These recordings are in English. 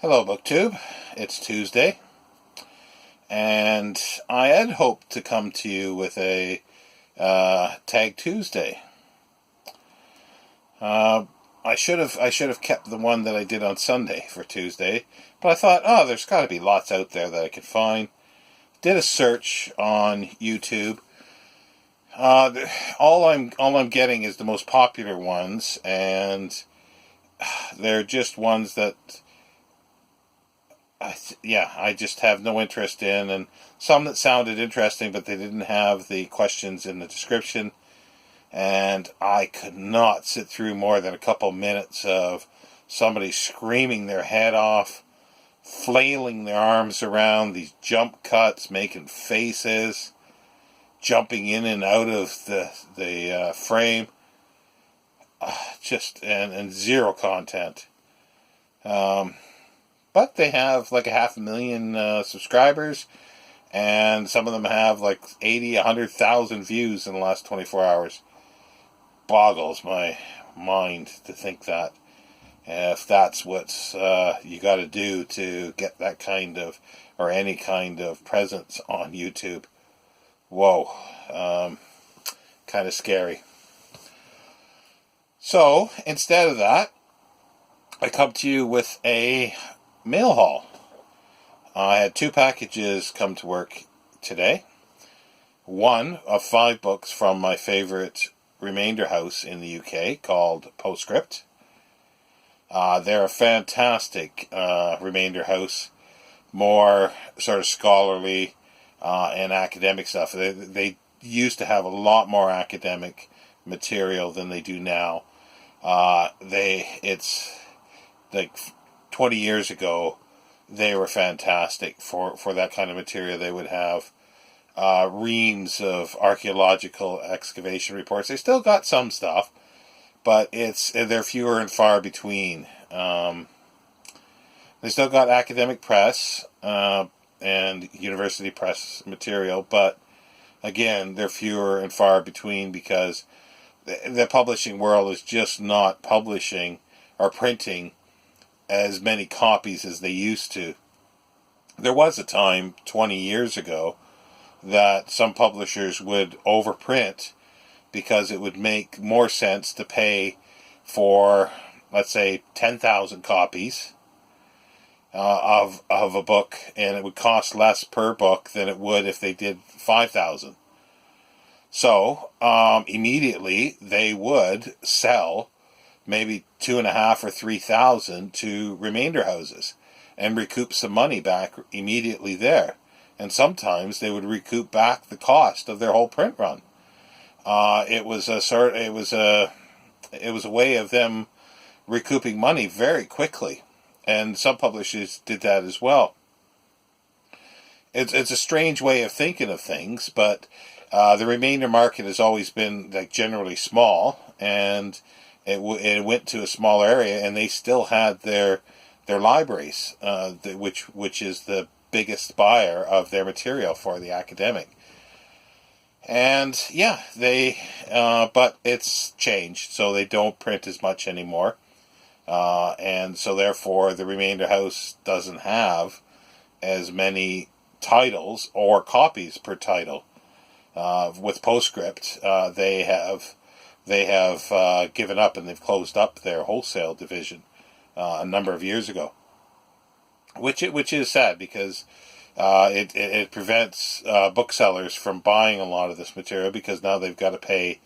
Hello, BookTube. It's Tuesday, and I had hoped to come to you with a Tag Tuesday. I should have kept the one that I did on Sunday for Tuesday, but I thought, there's got to be lots out there that I could find. Did a search on YouTube. All I'm getting is the most popular ones, and they're just ones that I just have no interest in, and some that sounded interesting, but they didn't have the questions in the description, and I could not sit through more than a couple minutes of somebody screaming their head off, flailing their arms around, these jump cuts, making faces, jumping in and out of the frame, and zero content. But they have like 500,000 subscribers, and some of them have like 80, 100,000 views in the last 24 hours. Boggles my mind to think that. If that's what you got to do to get that kind of, or any kind of presence on YouTube. Whoa. Kind of scary. So, instead of that, I come to you with a mail haul. I had 2 packages come to work today. One of 5 books from my favorite remainder house in the UK called Postscript. They're a fantastic remainder house, more sort of scholarly and academic stuff. They used to have a lot more academic material than they do now. It's like 20 years ago, they were fantastic for that kind of material. They would have reams of archaeological excavation reports. They still got some stuff, but they're fewer and far between. They still got academic press and university press material, but again, they're fewer and far between because the publishing world is just not publishing or printing as many copies as they used to. There was a time 20 years ago that some publishers would overprint because it would make more sense to pay for, let's say, 10,000 copies of a book, and it would cost less per book than it would if they did 5,000. So immediately they would sell maybe 2,500 or 3,000 to remainder houses and recoup some money back immediately there. And sometimes they would recoup back the cost of their whole print run. It was a way of them recouping money very quickly, and some publishers did that as well. It's a strange way of thinking of things, but the remainder market has always been like generally small, and it went to a small area, and they still had their libraries, which is the biggest buyer of their material for the academic. And but it's changed, so they don't print as much anymore, and so therefore the remainder house doesn't have as many titles or copies per title. With Postscript, they have given up, and they've closed up their wholesale division a number of years ago, which is sad because it prevents booksellers from buying a lot of this material, because now they've got to pay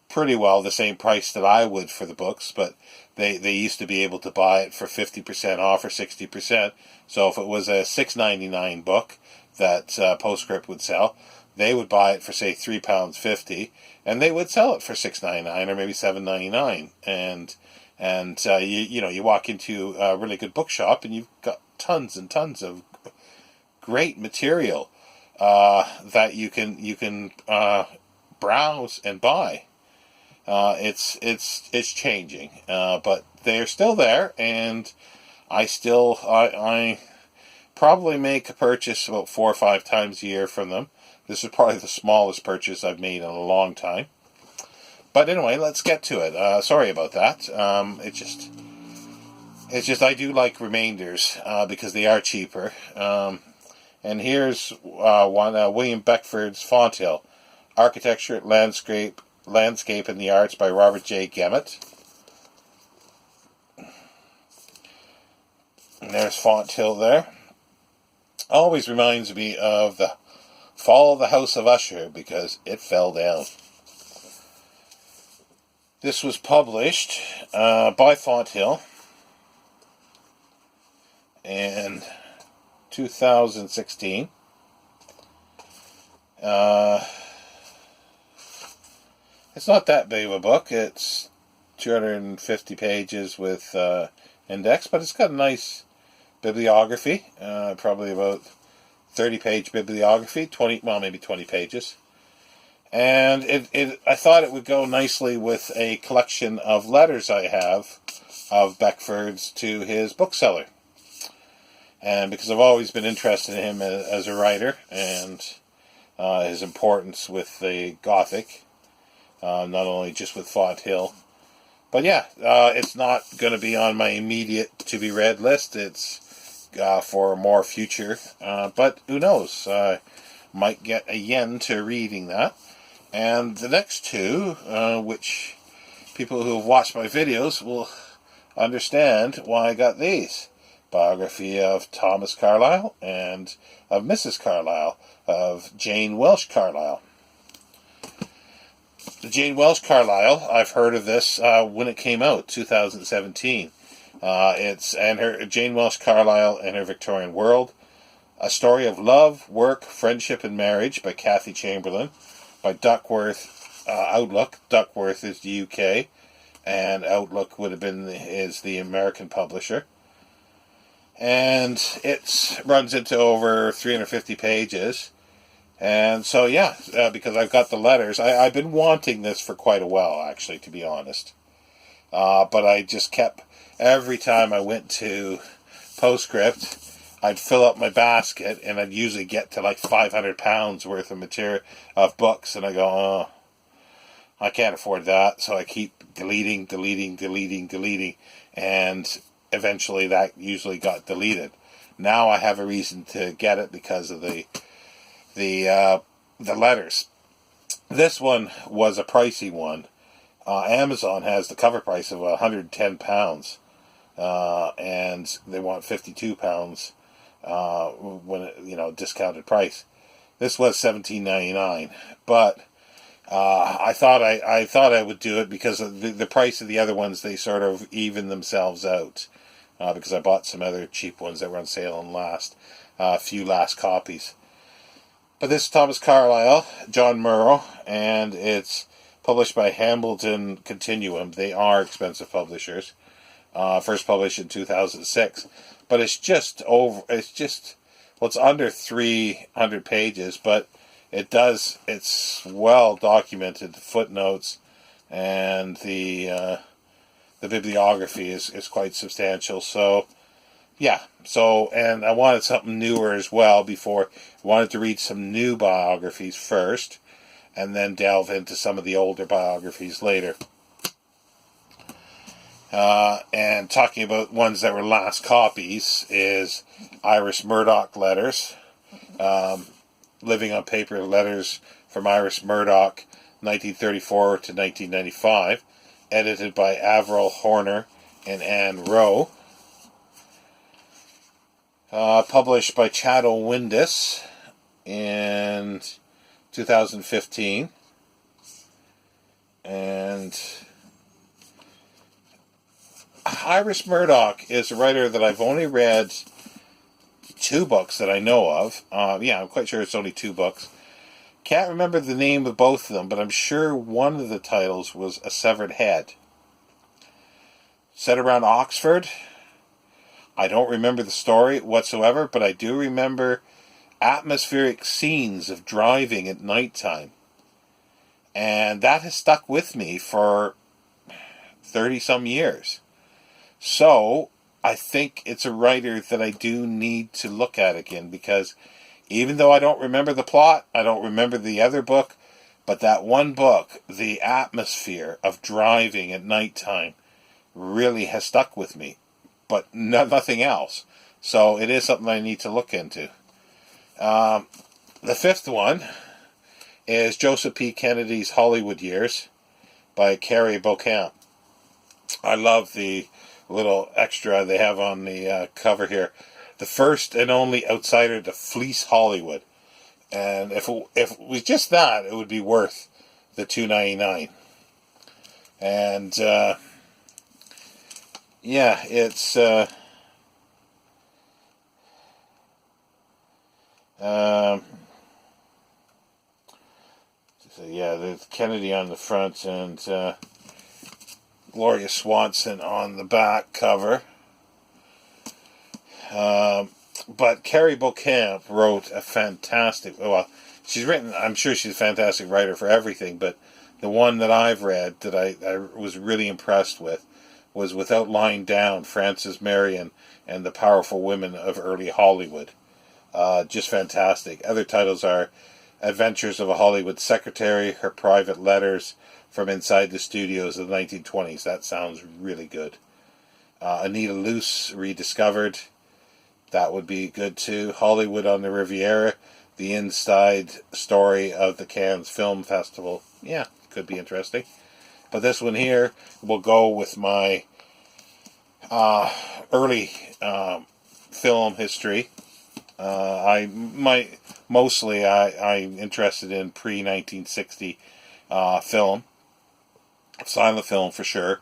pretty well the same price that I would for the books, but they used to be able to buy it for 50% off or 60%. So if it was a $6.99 book that Postscript would sell, they would buy it for, say, £3.50, and they would sell it for $6.99 or maybe $7.99. And you walk into a really good bookshop, and you've got tons and tons of great material that you can browse and buy. It's changing, but they're still there, and I probably make a purchase about 4 or 5 times a year from them. This is probably the smallest purchase I've made in a long time. But anyway, let's get to it. Sorry about that. It's just I do like remainders because they are cheaper. And here's one, William Beckford's Fonthill, Architecture, Landscape and the Arts by Robert J. Gemmett. And there's Fonthill there. Always reminds me of the fall of the House of Usher because it fell down. This was published by Fonthill in 2016. It's not that big of a book. It's 250 pages with index, but it's got a nice bibliography, probably about 30-page bibliography, maybe 20 pages. And I thought it would go nicely with a collection of letters I have of Beckford's to his bookseller. And because I've always been interested in him as a writer and his importance with the Gothic, not only just with Fonthill. But yeah, it's not going to be on my immediate to-be-read list. It's for more future. But who knows? Might get a yen to reading that. And the next two, which people who have watched my videos will understand why I got these. Biography of Thomas Carlyle and of Mrs. Carlyle, of Jane Welsh Carlyle. The Jane Welsh Carlyle, I've heard of this when it came out, 2017. It's Jane Welsh Carlyle and Her Victorian World, A Story of Love, Work, Friendship and Marriage by Kathy Chamberlain, by Duckworth Outlook. Duckworth is the UK, and Outlook is the American publisher. And it runs into over 350 pages. And so, yeah, because I've got the letters. I've been wanting this for quite a while, actually, to be honest. But I just kept, every time I went to Postscript, I'd fill up my basket, and I'd usually get to like 500 pounds worth of material, of books, and I go, oh, I can't afford that, so I keep deleting, and eventually that usually got deleted. Now I have a reason to get it because of the letters. This one was a pricey one. Amazon has the cover price of £110, and they want £52 when discounted price. This was $17.99, but I thought I would do it because of the price of the other ones. They sort of even themselves out because I bought some other cheap ones that were on sale and last copies. But this is Thomas Carlyle, John Murrow, and it's published by Hambledon Continuum. They are expensive publishers. First published in 2006. But it's under 300 pages, but it's well documented, footnotes, and the bibliography is quite substantial. So, yeah. And I wanted something newer as well I wanted to read some new biographies first, and then delve into some of the older biographies later. And talking about ones that were last copies is Iris Murdoch letters. Living on Paper letters from Iris Murdoch, 1934 to 1995. Edited by Avril Horner and Anne Rowe. Published by Chattel Windus in 2015. And Iris Murdoch is a writer that I've only read 2 books that I know of. I'm quite sure it's only 2 books. Can't remember the name of both of them, but I'm sure one of the titles was A Severed Head. Set around Oxford. I don't remember the story whatsoever, but I do remember atmospheric scenes of driving at nighttime. And that has stuck with me for 30-some years. So, I think it's a writer that I do need to look at again, because even though I don't remember the plot, I don't remember the other book, but that one book, the atmosphere of driving at nighttime, really has stuck with me. but nothing else. So it is something I need to look into. The fifth one is Joseph P. Kennedy's Hollywood Years by Carrie Beauchamp. I love the little extra they have on the cover here. The first and only outsider to fleece Hollywood. And if it was just that, it would be worth the $2.99. And yeah, it's so yeah, there's Kennedy on the front and Gloria Swanson on the back cover. But Carrie Beauchamp wrote a fantastic, well, she's written, I'm sure she's a fantastic writer for everything, but the one that I've read that I was really impressed with was Without Lying Down, Frances Marion and the Powerful Women of Early Hollywood. Just fantastic. Other titles are Adventures of a Hollywood Secretary, Her Private Letters from Inside the Studios of the 1920s. That sounds really good. Anita Luce Rediscovered. That would be good too. Hollywood on the Riviera, the inside story of the Cannes Film Festival. Yeah, could be interesting. But this one here will go with my early film history. I'm interested in pre-1960 film, silent film for sure.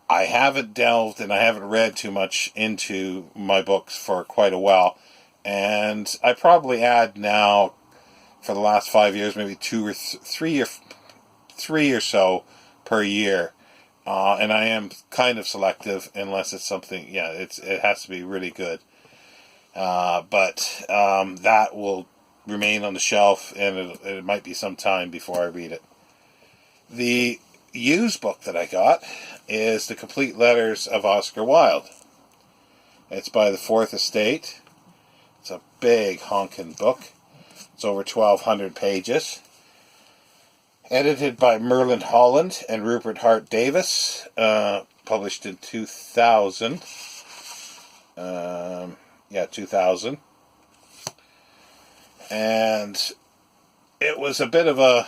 I haven't delved and I haven't read too much into my books for quite a while, and I probably add now for the last 5 years maybe three or so per year, and I am kind of selective unless it's something. Yeah, it has to be really good. But that will remain on the shelf, and it might be some time before I read it. The used book that I got is The Complete Letters of Oscar Wilde. It's by the Fourth Estate. It's a big honkin' book. It's over 1,200 pages. Edited by Merlin Holland and Rupert Hart Davis. Published in 2000. 2000. And it was a bit of a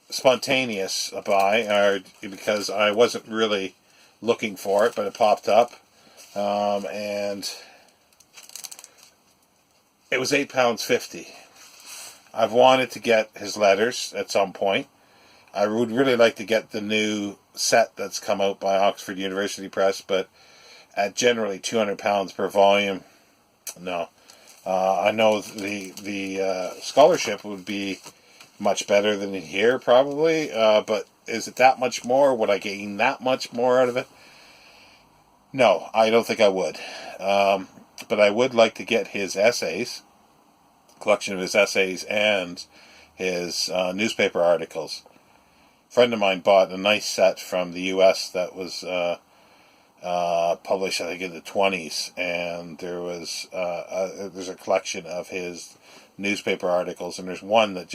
spontaneous buy, because I wasn't really looking for it, but it popped up, and it was £8.50. I've wanted to get his letters at some point. I would really like to get the new set that's come out by Oxford University Press, but at generally £200 per volume, no. I know the scholarship would be much better than in here, probably, but is it that much more? Would I gain that much more out of it? No, I don't think I would. But I would like to get his essays, collection of his essays, and his newspaper articles. A friend of mine bought a nice set from the U.S. that was published, I think, in the 20s, and there's a collection of his newspaper articles, and there's one that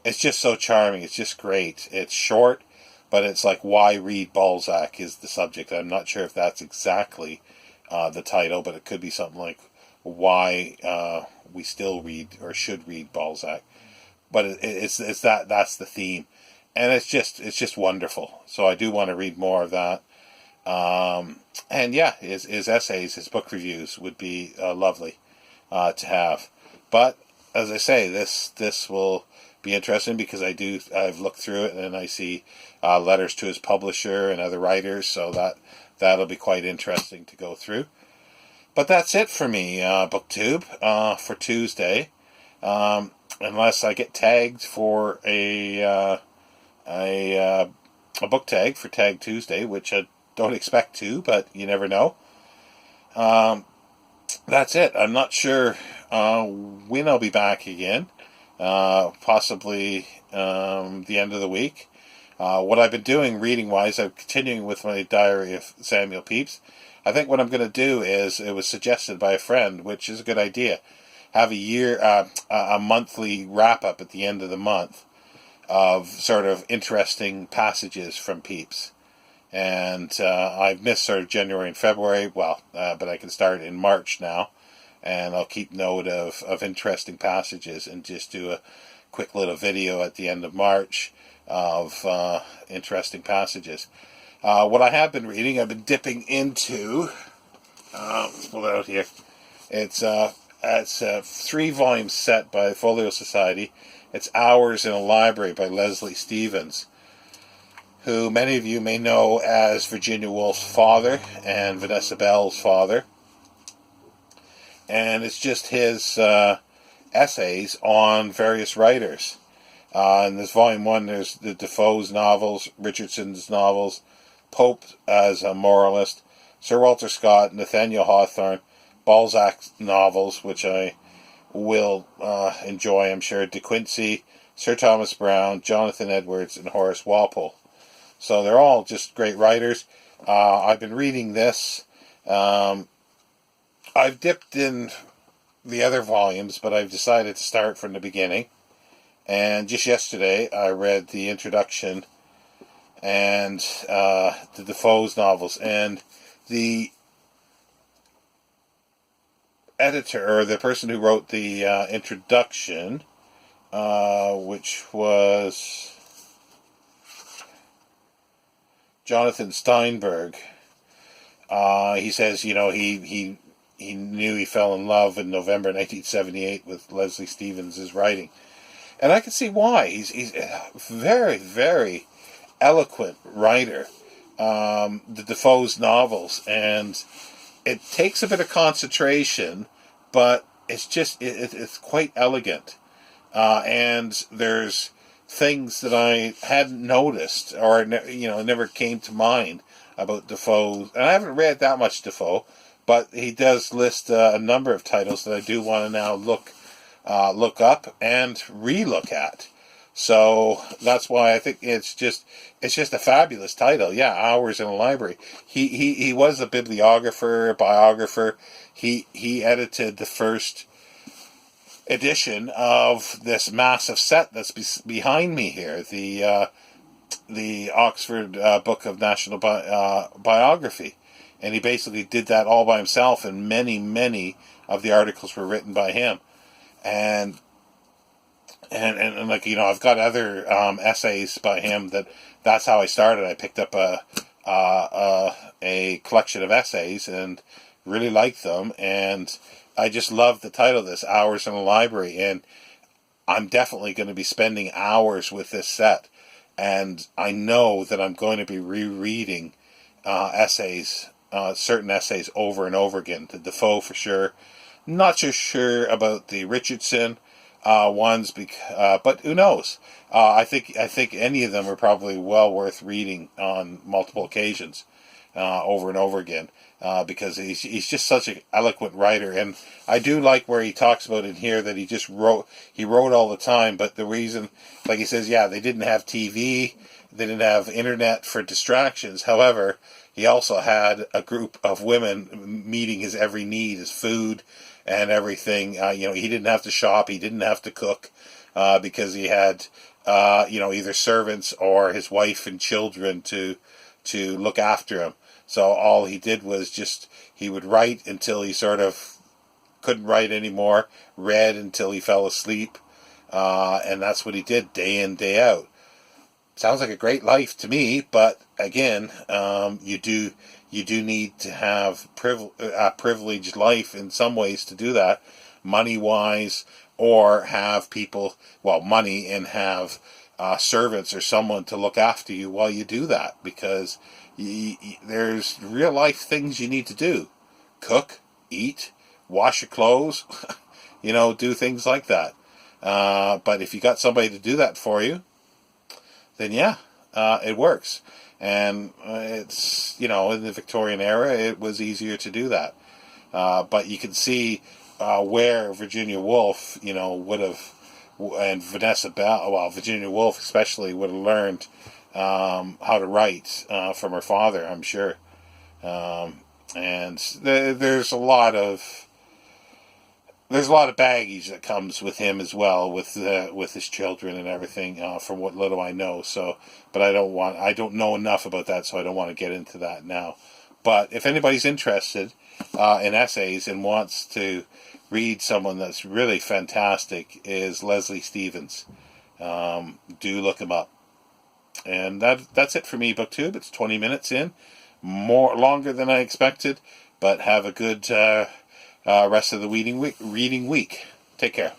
it's just so charming. It's just great. It's short, but it's like, why read Balzac is the subject. I'm not sure if that's exactly the title, but it could be something like why we still read or should read Balzac. But that's the theme, and it's just wonderful. So I do want to read more of that. And yeah, his essays, his book reviews would be lovely to have. But as I say, this will be interesting because I've looked through it and I see letters to his publisher and other writers, so that'll be quite interesting to go through. But that's it for me, BookTube, for Tuesday. Unless I get tagged for a book tag for Tag Tuesday, which I don't expect to, but you never know. That's it. I'm not sure when I'll be back again. Possibly the end of the week. What I've been doing reading-wise, I'm continuing with my Diary of Samuel Pepys. I think what I'm going to do is, it was suggested by a friend, which is a good idea, have a monthly wrap-up at the end of the month of sort of interesting passages from Pepys. And I've missed sort of January and February, but I can start in March now, and I'll keep note of interesting passages and just do a quick little video at the end of March of interesting passages. What I have been reading, I've been dipping into, let's pull it out here, it's a 3-volume set by the Folio Society. It's Hours in a Library by Leslie Stevens, who many of you may know as Virginia Woolf's father and Vanessa Bell's father. And it's just his essays on various writers. In this volume 1, there's the Defoe's novels, Richardson's novels, Pope as a moralist, Sir Walter Scott, Nathaniel Hawthorne, Balzac's novels, which I will enjoy, I'm sure, De Quincey, Sir Thomas Browne, Jonathan Edwards, and Horace Walpole. So they're all just great writers. I've been reading this. I've dipped in the other volumes, but I've decided to start from the beginning. And just yesterday, I read the introduction and the Defoe's novels. And the editor, or the person who wrote the introduction, which was Jonathan Steinberg, he says, he knew he fell in love in November 1978 with Leslie Stevens' writing. And I can see why. He's a very, very eloquent writer. The Defoe's novels, and it takes a bit of concentration, but it's just, it's quite elegant. And there's things that I hadn't noticed, or never came to mind about Defoe. And I haven't read that much Defoe, but he does list a number of titles that I do want to now look up and relook at. So that's why I think it's just a fabulous title. Yeah, Hours in a Library. He was a biographer. He edited the first edition of this massive set that's behind me here, the Oxford Book of National Biography, and he basically did that all by himself, and many of the articles were written by him, and like, I've got other essays by him. That's how I started. I picked up a collection of essays and really liked them, and I just love the title of this, Hours in a Library, and I'm definitely going to be spending hours with this set, and I know that I'm going to be rereading essays, certain essays over and over again. The Defoe for sure. Not so sure about the Richardson ones, but who knows? I think any of them are probably well worth reading on multiple occasions, over and over again. Because he's just such an eloquent writer, and I do like where he talks about in here that he wrote all the time, but the reason, like he says, they didn't have TV, they didn't have internet for distractions. However, he also had a group of women meeting his every need, his food and everything. He didn't have to shop, he didn't have to cook, because he had either servants or his wife and children to look after him. So all he did was he would write until he sort of couldn't write anymore, read until he fell asleep, and that's what he did day in, day out. Sounds like a great life to me, but again, you do need to have a privileged life in some ways to do that, money-wise, or have people, money, and have servants or someone to look after you while you do that, because there's real life things you need to do. Cook, eat, wash your clothes, do things like that. But if you got somebody to do that for you, then it works. And it's, in the Victorian era, it was easier to do that. But you can see where Virginia Woolf, would have, and Vanessa Bell, Virginia Woolf especially, would have learned how to write from her father, I'm sure. And there's a lot of there's a lot of baggage that comes with him as well, with his children and everything. From what little I know, but I don't know enough about that, so I don't want to get into that now. But if anybody's interested in essays and wants to read someone that's really fantastic, is Leslie Stevens. Do look him up. And that's it for me, BookTube. It's 20 minutes in, longer than I expected, but have a good rest of the reading week. Take care.